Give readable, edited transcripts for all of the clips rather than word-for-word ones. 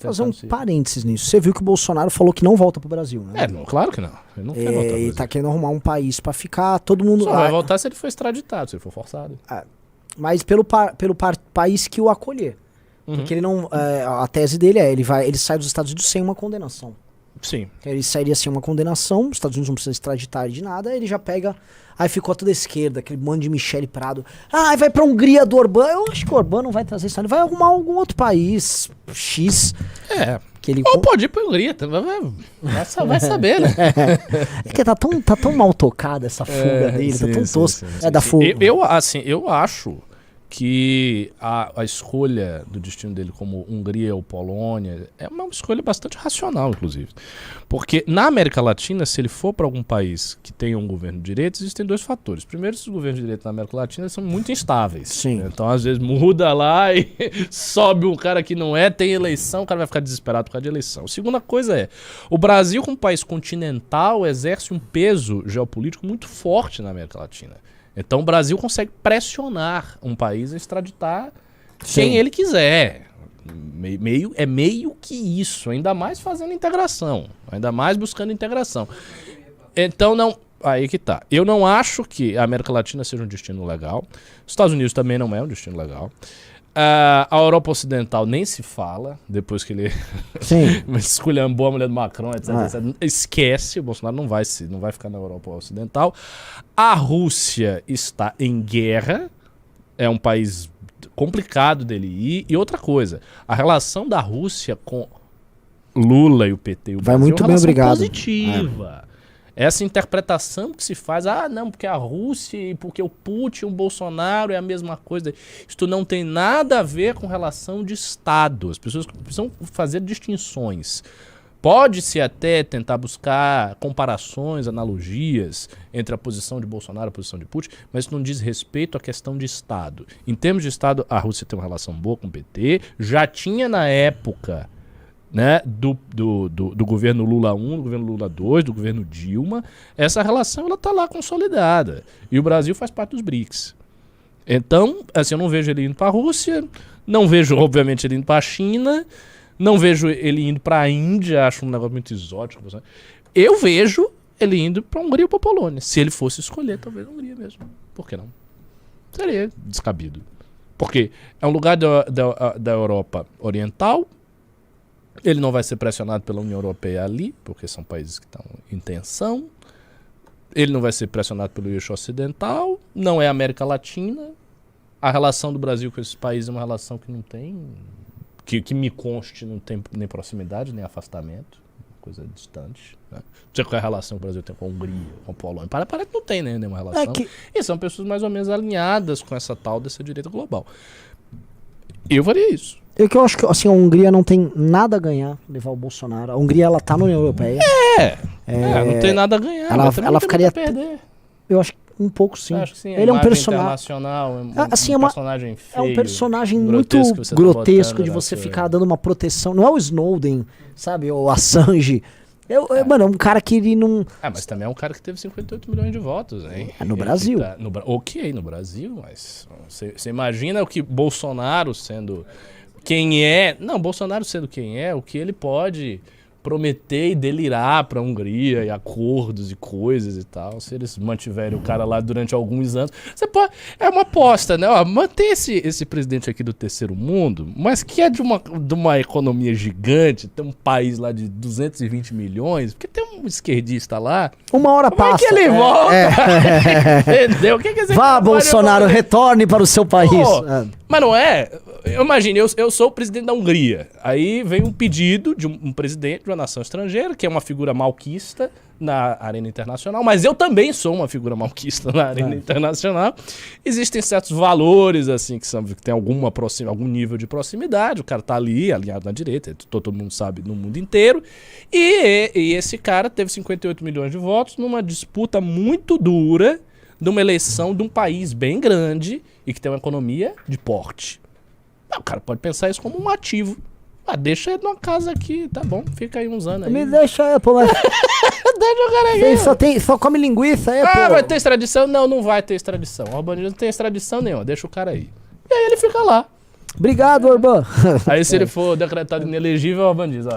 fazer um parênteses nisso. Você viu que o Bolsonaro falou que não volta pro Brasil, né? Não, claro que não. Ele não quer voltar pro Brasil. Ele tá querendo arrumar um país pra ficar todo mundo... Só vai voltar se ele for extraditado, se ele for forçado. Mas pelo país que o acolher. Porque ele não... a tese dele ele sai dos Estados Unidos sem uma condenação. Sim. Ele sairia sem uma condenação, os Estados Unidos não precisa extraditar de nada, ele já pega... Aí ficou toda a esquerda, aquele bando de Michele Prado. Aí vai pra Hungria do Orbán. Eu acho que o Orbán não vai trazer isso, ele vai arrumar algum outro país X. Que ele... Ou pode ir pra Hungria, vai saber, né? É que tá tão mal tocada essa fuga dele, tá tão tosca. Da fuga. Eu acho que a escolha do destino dele como Hungria ou Polônia é uma escolha bastante racional, inclusive. Porque na América Latina, se ele for para algum país que tenha um governo de direita, existem dois fatores. Primeiro, esses governos de direita na América Latina são muito instáveis. Sim. Então, às vezes, muda lá e sobe um cara que não é, tem eleição, o cara vai ficar desesperado por causa de eleição. A segunda coisa o Brasil, como país continental, exerce um peso geopolítico muito forte na América Latina. Então o Brasil consegue pressionar um país a extraditar quem ele quiser. Meio que isso, ainda mais fazendo integração, ainda mais buscando integração. Então não... Aí que tá. Eu não acho que a América Latina seja um destino legal. Os Estados Unidos também não é um destino legal. A Europa Ocidental nem se fala, depois que ele esculhambou a mulher do Macron, etc, etc. Esquece, o Bolsonaro não vai ficar na Europa Ocidental. A Rússia está em guerra, é um país complicado dele ir. E outra coisa, a relação da Rússia com Lula e o PT e o vai Brasil muito é uma bem, relação obrigado. Positiva. Essa interpretação que se faz, não, porque a Rússia e porque o Putin e o Bolsonaro é a mesma coisa. Isto não tem nada a ver com relação de Estado. As pessoas precisam fazer distinções. Pode-se até tentar buscar comparações, analogias entre a posição de Bolsonaro e a posição de Putin, mas isso não diz respeito à questão de Estado. Em termos de Estado, a Rússia tem uma relação boa com o PT, já tinha na época... Né, do governo Lula 1, do governo Lula 2, do governo Dilma, essa relação ela tá lá consolidada. E o Brasil faz parte dos BRICS. Então, assim, eu não vejo ele indo para a Rússia, não vejo, obviamente, ele indo para a China, não vejo ele indo para a Índia, acho um negócio muito exótico. Eu vejo ele indo para a Hungria ou para a Polônia. Se ele fosse escolher, talvez a Hungria mesmo. Por que não? Seria descabido. Porque é um lugar da Europa Oriental. Ele não vai ser pressionado pela União Europeia ali, porque são países que estão em tensão. Ele não vai ser pressionado pelo eixo ocidental. Não é América Latina. A relação do Brasil com esses países é uma relação que não tem... Que me conste, não tem nem proximidade, nem afastamento. Coisa distante. Né? Não sei qual é a relação que o Brasil tem com a Hungria, com a Polônia. Parece que não tem, né, nenhuma relação. E são pessoas mais ou menos alinhadas com essa tal dessa direita global. Eu faria isso. Eu acho que assim, a Hungria não tem nada a ganhar levar o Bolsonaro. A Hungria, ela tá na União Europeia. Não tem nada a ganhar. Ela ficaria... a perder. Eu acho que um pouco sim. Eu acho que sim. Ele é um personagem internacional, assim, um personagem feio. É um personagem muito grotesco de você ficar dando uma proteção. Não é o Snowden, sabe? Ou Assange. Mano, é um cara que ele não... mas também é um cara que teve 58 milhões de votos, hein? No Brasil. Ok, no Brasil, mas... Você imagina o que Bolsonaro sendo... Quem é... Não, Bolsonaro sendo quem é, o que ele pode prometer e delirar pra Hungria e acordos e coisas e tal, se eles mantiverem o cara lá durante alguns anos. Você pode... É uma aposta, né? Manter esse presidente aqui do terceiro mundo, mas que é de uma economia gigante, tem um país lá de 220 milhões, porque tem um esquerdista lá. Uma hora passa. Como é que ele volta? Entendeu? O que esse Vá, Bolsonaro, retorne para o seu país. Mas não é... Imagine, eu sou o presidente da Hungria. Aí vem um pedido de um presidente de uma nação estrangeira, que é uma figura malquista na arena internacional, mas eu também sou uma figura malquista na arena internacional. Existem certos valores, assim, que tem algum nível de proximidade. O cara tá ali, alinhado na direita, todo mundo sabe, no mundo inteiro. E esse cara teve 58 milhões de votos numa disputa muito dura de uma eleição de um país bem grande e que tem uma economia de porte. O cara pode pensar isso como um ativo. Deixa ele numa casa aqui, tá bom, fica aí uns anos aí. Me deixa, pô, mas... Deixa o cara aqui. Só come linguiça aí, pô. Vai ter extradição? Não vai ter extradição. O Orbán não tem extradição nenhuma, deixa o cara aí. E aí ele fica lá. Obrigado, Orbán. Aí se ele for decretado inelegível, o Orbán diz, ó,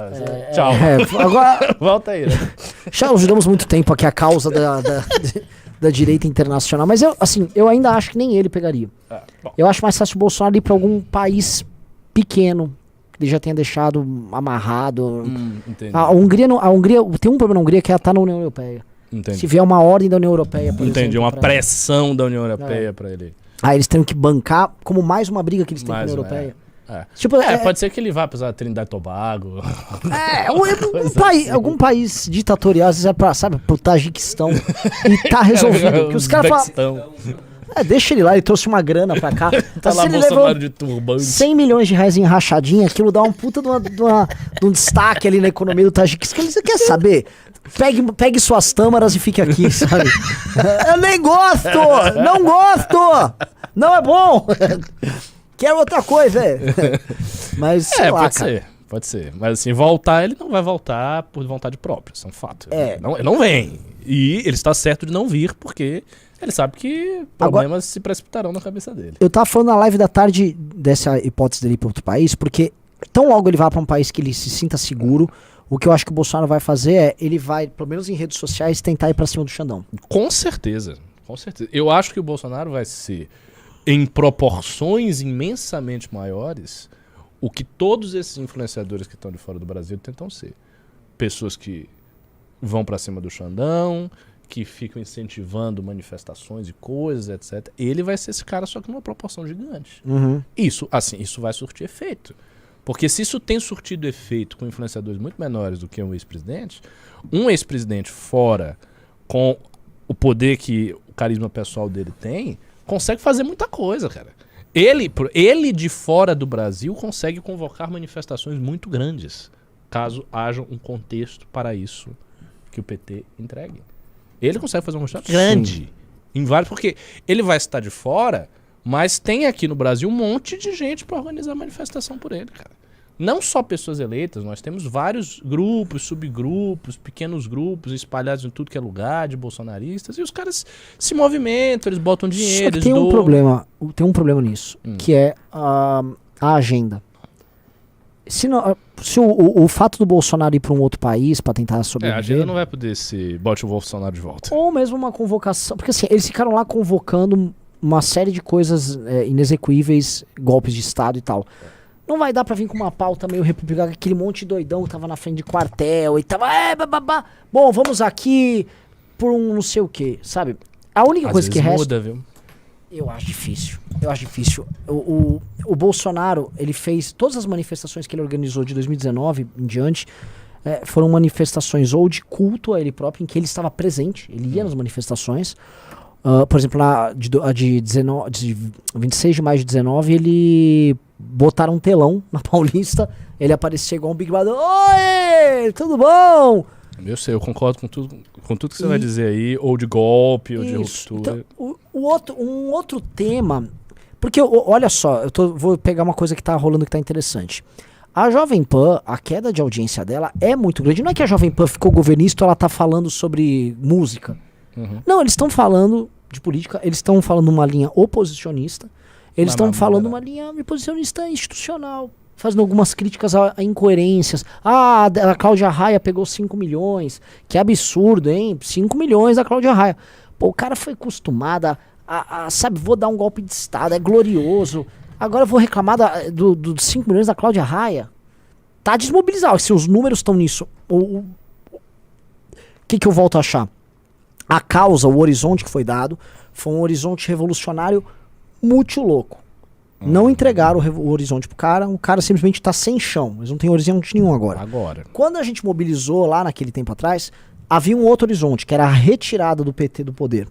tchau. Agora, Volta aí, né? já ajudamos muito tempo aqui a causa da direita internacional, mas eu ainda acho que nem ele pegaria. Bom. Eu acho mais fácil o Bolsonaro ir pra algum país pequeno, que ele já tenha deixado amarrado. Entendi. A Hungria tem um problema na Hungria que ela tá na União Europeia. Entendi. Se vier uma ordem da União Europeia, por Entendi, exemplo, uma pressão da União Europeia pra ele. Aí eles têm que bancar como mais uma briga que eles têm com a União Europeia. Tipo, pode ser que ele vá pra Trindade e Tobago. Algum país ditatorial, às vezes é pra, sabe, pro Tajiquistão e tá resolvido. Que os caras falam, deixa ele lá, ele trouxe uma grana pra cá. Tá lá ele Bolsonaro levou de turbante. 100 milhões de reais em rachadinha, aquilo dá um puta de um destaque ali na economia do Tajiquistão. Você quer saber? Pegue suas tâmaras e fique aqui, sabe? Eu nem gosto! Não gosto! Não é bom! Quero outra coisa, Mas, sei lá, pode ser. Mas assim, voltar, ele não vai voltar por vontade própria, isso é um fato. Ele não vem. E ele está certo de não vir, porque ele sabe que problemas se precipitarão na cabeça dele. Eu tava falando na live da tarde dessa hipótese dele ir para outro país, porque tão logo ele vai para um país que ele se sinta seguro, o que eu acho que o Bolsonaro vai fazer ele vai, pelo menos em redes sociais, tentar ir para cima do Xandão. Com certeza, com certeza. Eu acho que o Bolsonaro vai ser, em proporções imensamente maiores, o que todos esses influenciadores que estão de fora do Brasil tentam ser. Pessoas que vão para cima do Xandão, que ficam incentivando manifestações e coisas, etc. Ele vai ser esse cara, só que numa proporção gigante. Isso vai surtir efeito. Porque se isso tem surtido efeito com influenciadores muito menores do que um ex-presidente fora, com o poder que o carisma pessoal dele tem, consegue fazer muita coisa, cara. Ele de fora do Brasil consegue convocar manifestações muito grandes, caso haja um contexto para isso que o PT entregue. Ele consegue fazer uma manifestação grande. Em vários, porque ele vai estar de fora, mas tem aqui no Brasil um monte de gente para organizar manifestação por ele, cara. Não só pessoas eleitas, nós temos vários grupos, subgrupos, pequenos grupos espalhados em tudo que é lugar de bolsonaristas, e os caras se movimentam, eles botam dinheiro, só que tem um problema nisso, que é a agenda. Se o fato do Bolsonaro ir para um outro país para tentar sobreviver... a agenda não vai poder ser bote o Bolsonaro de volta. Ou mesmo uma convocação... Porque assim, eles ficaram lá convocando uma série de coisas inexequíveis, golpes de Estado e tal. Não vai dar pra vir com uma pauta meio republicana, aquele monte de doidão que tava na frente de quartel e tava... bababá. Bom, vamos aqui por um não sei o que, sabe? A única coisa que resta... muda, viu? Eu acho difícil. O Bolsonaro, ele fez... Todas as manifestações que ele organizou de 2019 em diante foram manifestações ou de culto a ele próprio, em que ele estava presente. Ele ia nas manifestações. Por exemplo, de 26 de maio de 19, ele botaram um telão na Paulista. Ele aparecia igual um Big Brother. Oi, tudo bom? Eu sei, eu concordo com tudo que você vai dizer aí, ou de golpe, ou de ruptura. Então, um outro tema, porque olha só, vou pegar uma coisa que tá rolando que tá interessante. A Jovem Pan, a queda de audiência dela é muito grande. Não é que a Jovem Pan ficou governista, ela tá falando sobre música. Não, eles estão falando de política, eles estão falando uma linha oposicionista, eles estão falando uma linha oposicionista institucional, fazendo algumas críticas a incoerências. A Cláudia Raia pegou 5 milhões. Que absurdo, hein? 5 milhões da Cláudia Raia. Pô, o cara foi acostumado sabe, vou dar um golpe de Estado, é glorioso. Agora eu vou reclamar dos 5 milhões da Cláudia Raia. Tá desmobilizado. Se os números estão nisso, o que eu volto a achar? A causa, o horizonte que foi dado, foi um horizonte revolucionário muito louco. Não entregaram o horizonte pro cara, o cara simplesmente tá sem chão. Eles não têm horizonte nenhum agora. Quando a gente mobilizou lá naquele tempo atrás, havia um outro horizonte, que era a retirada do PT do poder.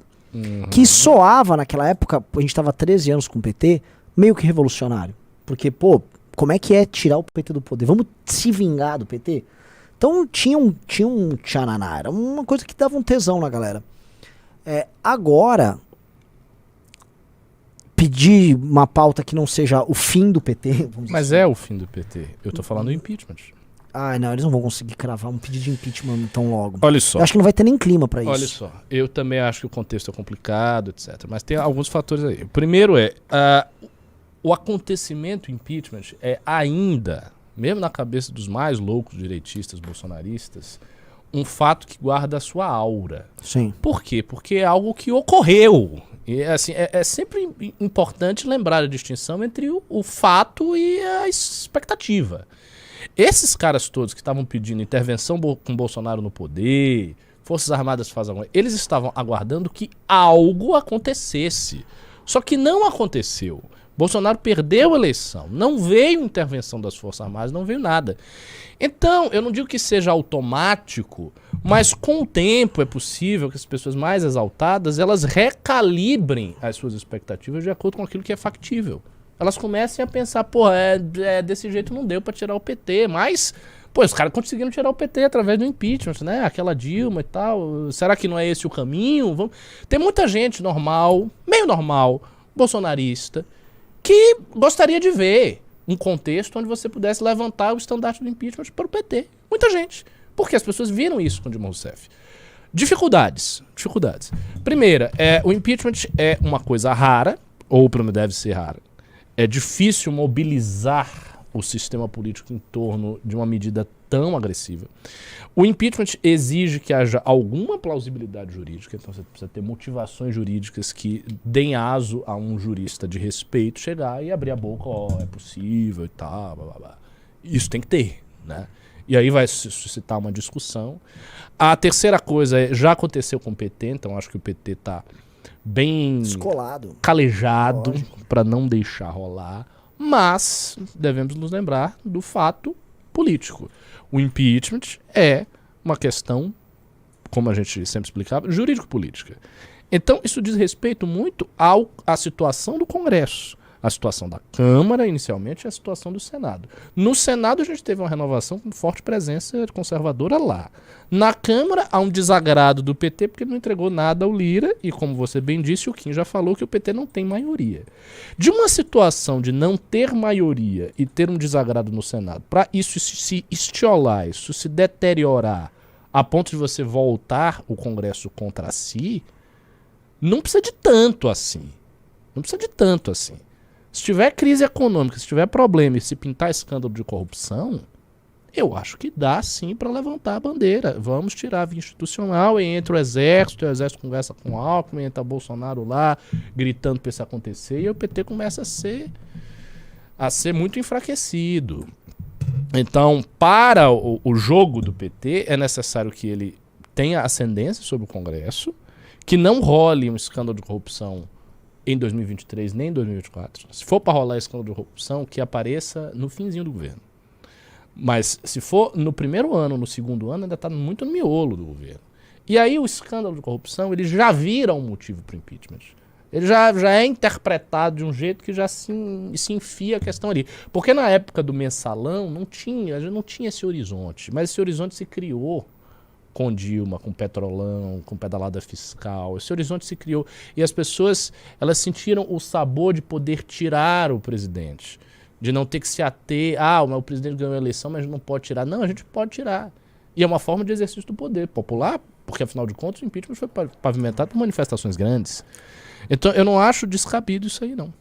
Que soava naquela época, a gente tava 13 anos com o PT, meio que revolucionário. Porque, pô, como é que é tirar o PT do poder? Vamos se vingar do PT? Então tinha um tchananá, era uma coisa que dava um tesão na galera. Agora, pedir uma pauta que não seja o fim do PT... Mas é o fim do PT. Eu tô falando do impeachment. Não, eles não vão conseguir cravar um pedido de impeachment tão logo. Olha só. Eu acho que não vai ter nem clima pra isso. Olha só, eu também acho que o contexto é complicado, etc. Mas tem alguns fatores aí. O primeiro o acontecimento impeachment é ainda, mesmo na cabeça dos mais loucos direitistas bolsonaristas, um fato que guarda a sua aura. Sim. Por quê? Porque é algo que ocorreu. E, assim, é sempre importante lembrar a distinção entre o fato e a expectativa. Esses caras todos que estavam pedindo intervenção com Bolsonaro no poder, Forças Armadas fazem alguma coisa, eles estavam aguardando que algo acontecesse. Só que não aconteceu. Bolsonaro perdeu a eleição, não veio intervenção das Forças Armadas, não veio nada. Então, eu não digo que seja automático, mas com o tempo é possível que as pessoas mais exaltadas, elas recalibrem as suas expectativas de acordo com aquilo que é factível. Elas comecem a pensar, pô, desse jeito não deu pra tirar o PT, mas, pô, os caras conseguiram tirar o PT através do impeachment, né? Aquela Dilma e tal, será que não é esse o caminho? Tem muita gente normal, meio normal, bolsonarista, que gostaria de ver um contexto onde você pudesse levantar o estandarte do impeachment para o PT. Muita gente. Porque as pessoas viram isso com Dilma Rousseff. Dificuldades. Primeira, o impeachment é uma coisa rara, ou pelo menos deve ser rara. É difícil mobilizar o sistema político em torno de uma medida tão agressiva. O impeachment exige que haja alguma plausibilidade jurídica, então você precisa ter motivações jurídicas que deem aso a um jurista de respeito chegar e abrir a boca, é possível e tal, blá, blá, blá. Isso tem que ter, né? E aí vai suscitar uma discussão. A terceira coisa já aconteceu com o PT, então acho que o PT está bem descolado, calejado para não deixar rolar. Mas devemos nos lembrar do fato político. O impeachment é uma questão, como a gente sempre explicava, jurídico-política. Então isso diz respeito muito à situação do Congresso, a situação da Câmara inicialmente e a situação do Senado. No Senado a gente teve uma renovação com forte presença conservadora lá. Na Câmara há um desagrado do PT porque ele não entregou nada ao Lira e, como você bem disse, o Kim já falou que o PT não tem maioria. De uma situação de não ter maioria e ter um desagrado no Senado, para isso se estiolar, isso se deteriorar a ponto de você voltar o Congresso contra si, não precisa de tanto assim. Não precisa de tanto assim. Se tiver crise econômica, se tiver problema e se pintar escândalo de corrupção, eu acho que dá sim para levantar a bandeira. Vamos tirar a via institucional e entra o exército conversa com o Alckmin, entra Bolsonaro lá gritando para isso acontecer e o PT começa a ser muito enfraquecido. Então, para o jogo do PT, é necessário que ele tenha ascendência sobre o Congresso, que não role um escândalo de corrupção em 2023 nem em 2024. Se for para rolar escândalo de corrupção, que apareça no finzinho do governo. Mas se for no primeiro ano, no segundo ano, ainda está muito no miolo do governo. E aí o escândalo de corrupção, ele já vira um motivo para o impeachment. Ele já é interpretado de um jeito que já se enfia a questão ali. Porque na época do mensalão a gente não tinha esse horizonte. Mas esse horizonte se criou com Dilma, com Petrolão, com pedalada fiscal. Esse horizonte se criou. E as pessoas, elas sentiram o sabor de poder tirar o presidente. De não ter que se ater, o presidente ganhou a eleição, mas não pode tirar. Não, a gente pode tirar. E é uma forma de exercício do poder popular, porque afinal de contas o impeachment foi pavimentado por manifestações grandes. Então eu não acho descabido isso aí, não.